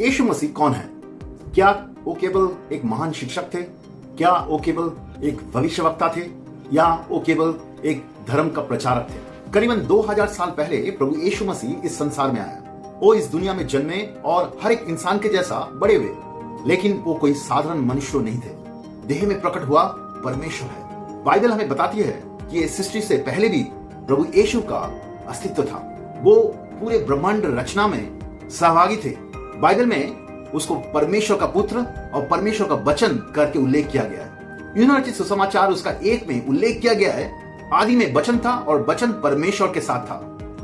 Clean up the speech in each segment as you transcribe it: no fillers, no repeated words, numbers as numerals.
यीशु मसीह कौन है? क्या वो केवल एक महान शिक्षक थे? क्या वो केवल एक भविष्यवक्ता थे? या वो केवल एक धर्म का प्रचारक थे? करीबन 2000 साल पहले प्रभु यीशु मसीह इस संसार में आया। वो इस दुनिया में जन्मे और हर एक इंसान के जैसा बड़े हुए, लेकिन वो कोई साधारण मनुष्य नहीं थे। देह में प्रकट हुआ परमेश्वर है। बाइबल हमें बताती है कि इस सृष्टि से पहले भी प्रभु यीशु का अस्तित्व था। वो पूरे ब्रह्मांड रचना में सहभागी थे। बाइबल में उसको परमेश्वर का पुत्र और परमेश्वर का वचन करके उल्लेख किया गया है। यूनाइटेड सुसमाचार उसका 1 में उल्लेख किया गया है, आदि में वचन था और वचन परमेश्वर के साथ था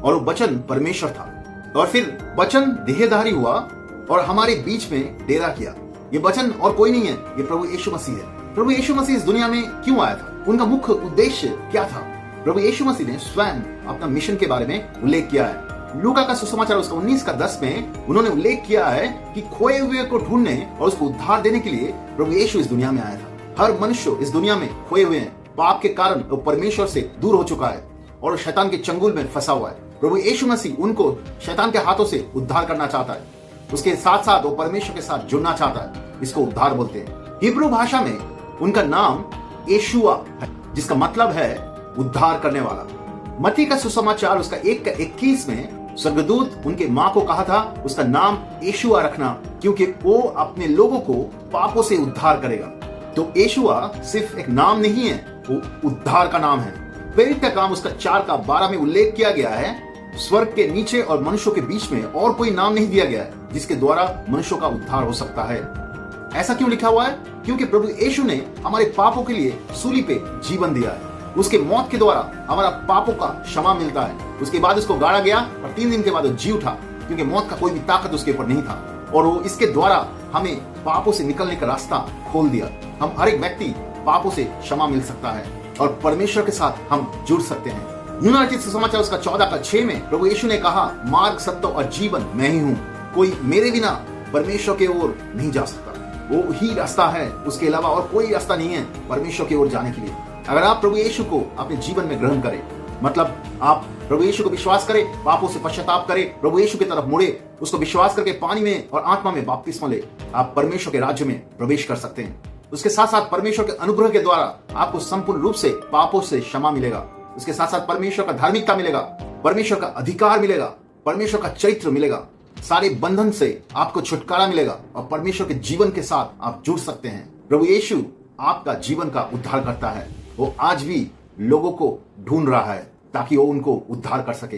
और वो वचन परमेश्वर था। और फिर वचन देहधारी हुआ और हमारे बीच में डेरा किया। ये वचन और कोई नहीं है, ये प्रभु यीशु मसीह है। प्रभु यीशु मसीह इस दुनिया में क्यों आया था? उनका मुख्य उद्देश्य क्या था? प्रभु यीशु मसीह ने स्वयं अपना मिशन के बारे में उल्लेख किया है। लूका का सुसमाचार उसका 19:10 में उन्होंने उल्लेख किया है कि खोए हुए को ढूंढने और उसको उद्धार देने के लिए प्रभु यीशु इस दुनिया में आया था। हर मनुष्य इस दुनिया में खोए हुए हैं। पाप के कारण वो परमेश्वर से दूर हो चुका है और शैतान के चंगुल में फंसा हुआ है। प्रभु यीशु मसीह उनको शैतान के हाथों से उद्धार करना चाहता है। उसके साथ साथ वो परमेश्वर के साथ जुड़ना चाहता है। इसको उद्धार बोलते हैं। हिब्रू भाषा में उनका नाम यीशुआ है, जिसका मतलब है उद्धार करने वाला। मत्ती का सुसमाचार उसका 1:21 में स्वर्गदूत उनके मां को कहा था उसका नाम यीशुआ रखना, क्योंकि वो अपने लोगों को पापों से उद्धार करेगा। तो यीशुआ सिर्फ एक नाम नहीं है, वो उद्धार का नाम है। प्रेरित का काम उसका 4:12 में उल्लेख किया गया है, स्वर्ग के नीचे और मनुष्यों के बीच में और कोई नाम नहीं दिया गया है जिसके द्वारा मनुष्यों का उद्धार हो सकता है। ऐसा क्यों लिखा हुआ है? क्योंकि प्रभु यीशु ने हमारे पापों के लिए सूली पे जीवन दिया है। उसके मौत के द्वारा हमारा पापों का क्षमा मिलता है। उसके बाद उसको गाड़ा गया और 3 दिन के बाद वो जी उठा, क्योंकि मौत का कोई भी ताकत उसके ऊपर नहीं था और वो इसके द्वारा हमें पापों से निकलने का रास्ता खोल दिया। हम हर एक व्यक्ति पापों से क्षमा मिल सकता है और परमेश्वर के साथ हम जुड़ सकते हैं। यूनाइटेड सुसमाचार उसका 14:6 में प्रभु यीशु ने कहा, मार्ग, सत्य और जीवन मैं ही हूँ। कोई मेरे बिना परमेश्वर की ओर नहीं जा सकता। वो ही रास्ता है, उसके अलावा और कोई रास्ता नहीं है परमेश्वर की ओर जाने के लिए। अगर आप प्रभु यीशु को अपने जीवन में ग्रहण करें, मतलब आप प्रभु यीशु को विश्वास करें, पापों से पश्चाताप करें, प्रभु यीशु की तरफ मुड़े, उसको विश्वास करके पानी में और आत्मा में बपतिस्मा ले, आप परमेश्वर के राज्य में प्रवेश कर सकते हैं। उसके साथ साथ परमेश्वर के अनुग्रह के द्वारा आपको संपूर्ण रूप से पापों से क्षमा मिलेगा। उसके साथ साथ परमेश्वर का धार्मिकता मिलेगा, परमेश्वर का अधिकार मिलेगा, परमेश्वर का चरित्र मिलेगा, सारे बंधन से आपको छुटकारा मिलेगा और परमेश्वर के जीवन के साथ आप जुड़ सकते हैं। प्रभु यीशु आपका जीवन का उद्धार करता है। वो आज भी लोगों को ढूंढ रहा है ताकि वो उनको उद्धार कर सके।